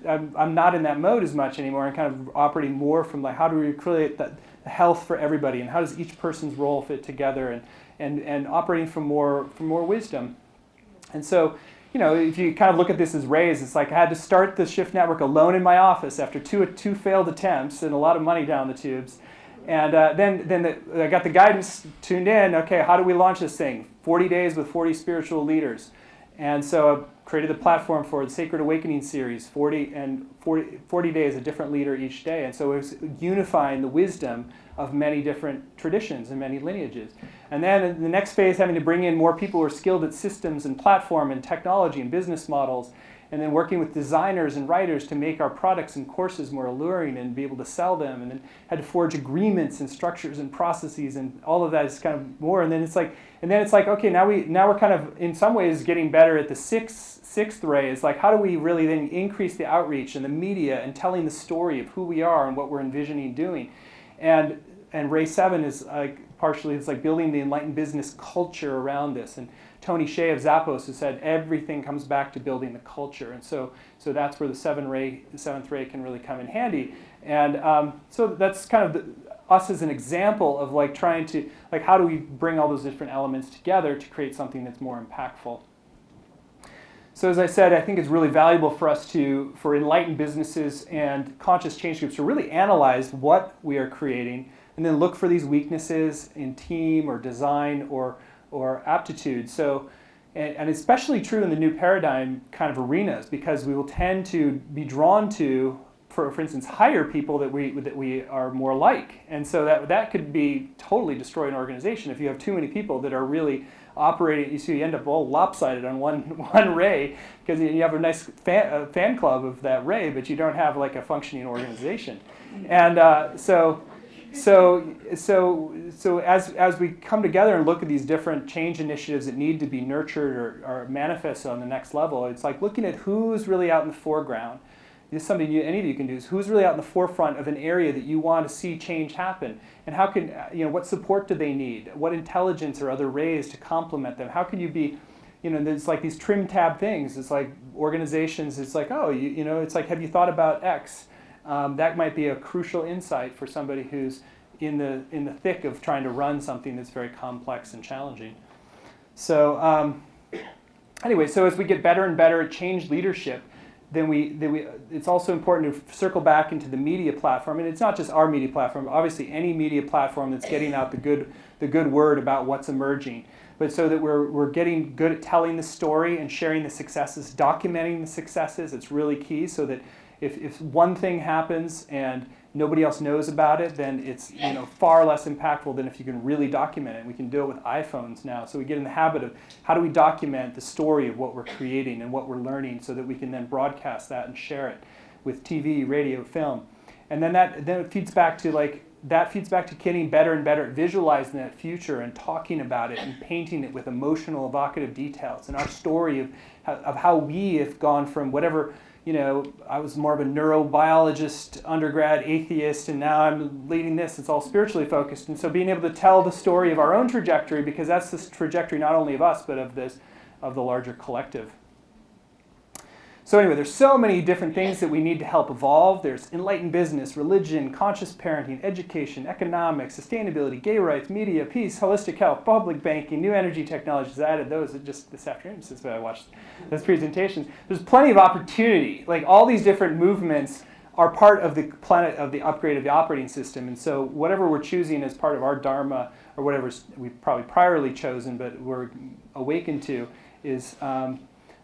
Speaker 2: I'm not in that mode as much anymore. I'm kind of operating more from like, how do we create the health for everybody, and how does each person's role fit together, and operating from more wisdom. And so, if you kind of look at this as rays, it's like I had to start the Shift Network alone in my office after two failed attempts and a lot of money down the tubes. And then I got the guidance tuned in. Okay, how do we launch this thing? 40 days with 40 spiritual leaders. And so I created the platform for the Sacred Awakening series, 40 days, a different leader each day. And so it was unifying the wisdom of many different traditions and many lineages. And then in the next phase, having to bring in more people who are skilled at systems and platform and technology and business models, and then working with designers and writers to make our products and courses more alluring and be able to sell them, and then had to forge agreements and structures and processes, and all of that is kind of more. And then it's like, okay, now we're kind of in some ways getting better at the sixth ray. It's like, how do we really then increase the outreach and the media and telling the story of who we are and what we're envisioning doing. And Ray 7 is partially, it's like building the enlightened business culture around this. And Tony Hsieh of Zappos has said everything comes back to building the culture. And so that's where the seventh ray can really come in handy. And so that's kind of us as an example of like trying to, like, how do we bring all those different elements together to create something that's more impactful. So as I said, I think it's really valuable for us for enlightened businesses and conscious change groups to really analyze what we are creating, and then look for these weaknesses in team or design or aptitude. So, and especially true in the new paradigm kind of arenas, because we will tend to be drawn to, for instance, hire people that we are more like. And so that could be totally destroy an organization if you have too many people that are really operating. You end up all lopsided on one ray, because you have a nice fan club of that ray, but you don't have like a functioning organization. And so as we come together and look at these different change initiatives that need to be nurtured or manifested on the next level, it's like looking at who's really out in the foreground. This is something any of you can do, is who's really out in the forefront of an area that you want to see change happen, and how can, what support do they need? What intelligence or other rays to complement them? How can you be, there's like these trim tab things. It's like organizations, it's like, oh, it's like, have you thought about X? That might be a crucial insight for somebody who's in the thick of trying to run something that's very complex and challenging. So anyway, so as we get better and better at change leadership, then it's also important to circle back into the media platform. And it's not just our media platform, but obviously any media platform that's getting out the good word about what's emerging. But so that we're getting good at telling the story and sharing the successes, documenting the successes. It's really key, so that if one thing happens and nobody else knows about it, then it's far less impactful than if you can really document it. We can do it with iPhones now. So we get in the habit of how do we document the story of what we're creating and what we're learning, so that we can then broadcast that and share it with TV, radio, film. And then it feeds back to getting better and better at visualizing that future and talking about it and painting it with emotional, evocative details. And our story of how we have gone from whatever, I was more of a neurobiologist, undergrad atheist, and now I'm leading this. It's all spiritually focused. And so being able to tell the story of our own trajectory, because that's the trajectory not only of us, but of the larger collective. So anyway, there's so many different things that we need to help evolve. There's enlightened business, religion, conscious parenting, education, economics, sustainability, gay rights, media, peace, holistic health, public banking, new energy technologies. I added those just this afternoon since I watched this presentation. There's plenty of opportunity. Like all these different movements are part of the planet of the upgrade of the operating system. And so whatever we're choosing as part of our dharma, or whatever we've probably priorly chosen, but we're awakened to, is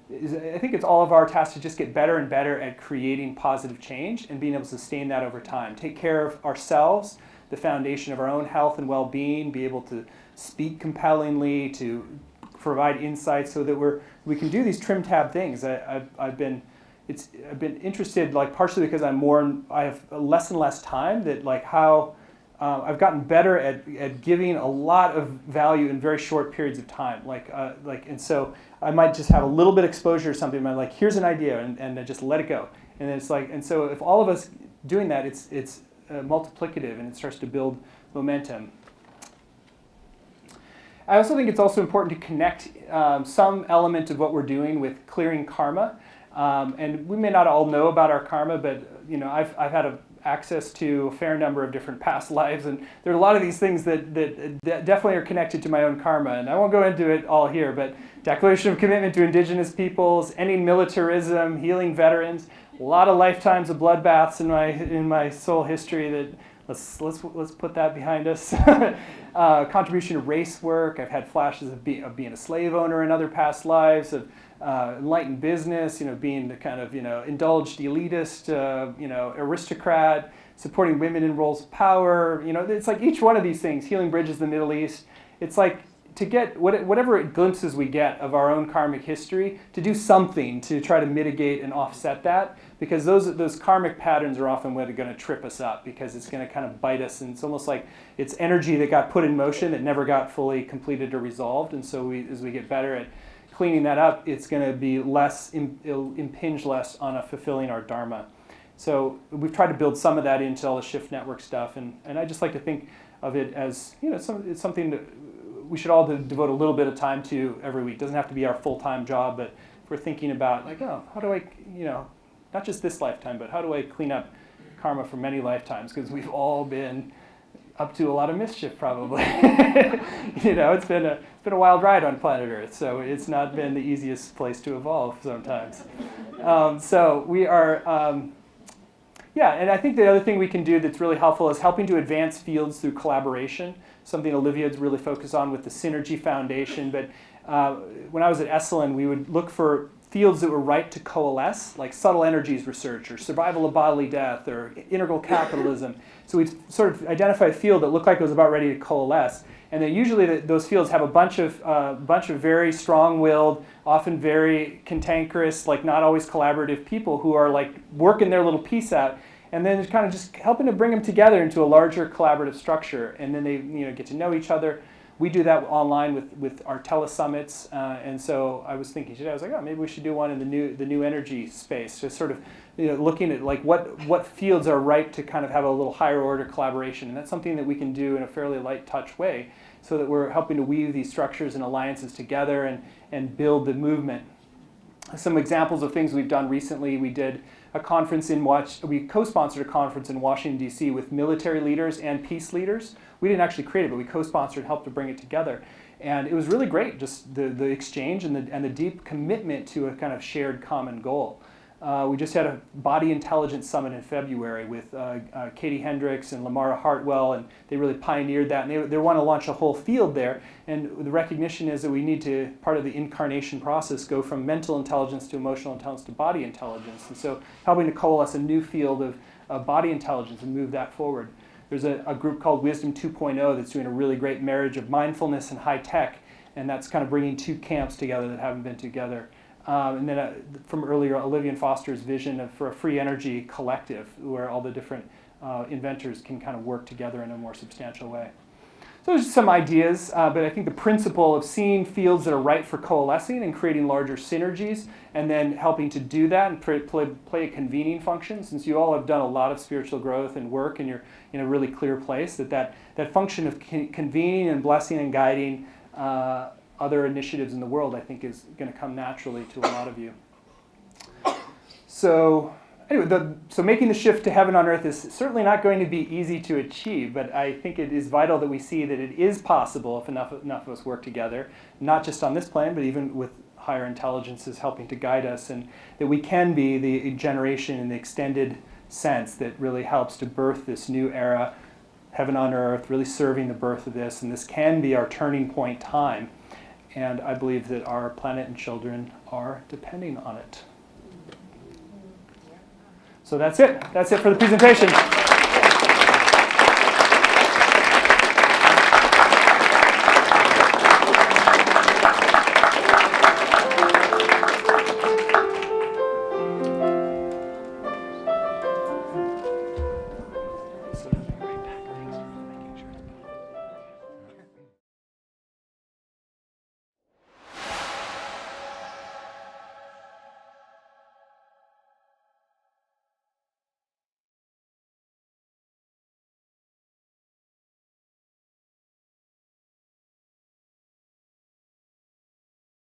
Speaker 2: I think it's all of our task to just get better and better at creating positive change and being able to sustain that over time. Take care of ourselves, the foundation of our own health and well-being, be able to speak compellingly, to provide insights so that we can do these trim tab things. I've been interested, like partially because I have less and less time, that like how I've gotten better at giving a lot of value in very short periods of time. And so I might just have a little bit of exposure to something. I'm like, here's an idea, and I just let it go. And it's like, and so if all of us doing that, it's multiplicative, and it starts to build momentum. I also think it's also important to connect some element of what we're doing with clearing karma. And we may not all know about our karma, but I've had access to a fair number of different past lives, and there are a lot of these things that definitely are connected to my own karma. And I won't go into it all here, but declaration of commitment to indigenous peoples, ending militarism, healing veterans, a lot of lifetimes of bloodbaths in my soul history. That let's put that behind us. Contribution to race work. I've had flashes of being a slave owner in other past lives, of enlightened business, being the kind of, indulged elitist, aristocrat, supporting women in roles of power. It's like each one of these things, healing bridges in the Middle East. It's like to get whatever glimpses we get of our own karmic history, to do something to try to mitigate and offset that, because those karmic patterns are often what are going to trip us up, because it's going to kind of bite us, and it's almost like it's energy that got put in motion that never got fully completed or resolved. And so as we get better at cleaning that up, it's going to be it'll impinge less on fulfilling our dharma. So we've tried to build some of that into all the Shift Network stuff, and I just like to think of it as it's something that we should all devote a little bit of time to every week. It doesn't have to be our full-time job, but if we're thinking about like, oh, how do I, not just this lifetime, but how do I clean up karma for many lifetimes? Because we've all been up to a lot of mischief, probably. It's been a wild ride on planet Earth, so it's not been the easiest place to evolve sometimes. So we are, and I think the other thing we can do that's really helpful is helping to advance fields through collaboration, something Olivia's really focused on with the Synergy Foundation. But when I was at Esalen, we would look for fields that were ripe to coalesce, like subtle energies research, or survival of bodily death, or integral capitalism. So we'd sort of identify a field that looked like it was about ready to coalesce. And then usually those fields have a bunch of very strong-willed, often very cantankerous, like not always collaborative people who are like working their little piece out, and then kind of just helping to bring them together into a larger collaborative structure. And then they get to know each other. We do that online with our telesummits, and so I was thinking today, I was like, oh, maybe we should do one in the new energy space, just sort of looking at like what fields are ripe to kind of have a little higher order collaboration, and that's something that we can do in a fairly light touch way, so that we're helping to weave these structures and alliances together and build the movement. Some examples of things we've done recently: we did a conference we co-sponsored a conference in Washington, D.C. with military leaders and peace leaders. We didn't actually create it, but we co-sponsored and helped to bring it together. And it was really great, just the exchange and the deep commitment to a kind of shared common goal. We just had a Body Intelligence Summit in February with Katie Hendricks and Lamara Hartwell, and they really pioneered that. And they want to launch a whole field there. And the recognition is that we need to, part of the incarnation process, go from mental intelligence to emotional intelligence to body intelligence. And so helping to coalesce a new field of body intelligence and move that forward. There's a group called Wisdom 2.0 that's doing a really great marriage of mindfulness and high tech, and that's kind of bringing two camps together that haven't been together. And then from earlier, Olivia and Foster's vision for a free energy collective where all the different inventors can kind of work together in a more substantial way. So there's some ideas, but I think the principle of seeing fields that are ripe for coalescing and creating larger synergies, and then helping to do that and play a convening function, since you all have done a lot of spiritual growth and work and you're in a really clear place, that function of convening and blessing and guiding other initiatives in the world, I think, is going to come naturally to a lot of you. So anyway, so making the shift to heaven on earth is certainly not going to be easy to achieve, but I think it is vital that we see that it is possible if enough of us work together, not just on this plane, but even with higher intelligences helping to guide us, and that we can be the generation in the extended sense that really helps to birth this new era, heaven on earth, really serving the birth of this, and this can be our turning point time. And I believe that our planet and children are depending on it. So that's it. That's it for the presentation.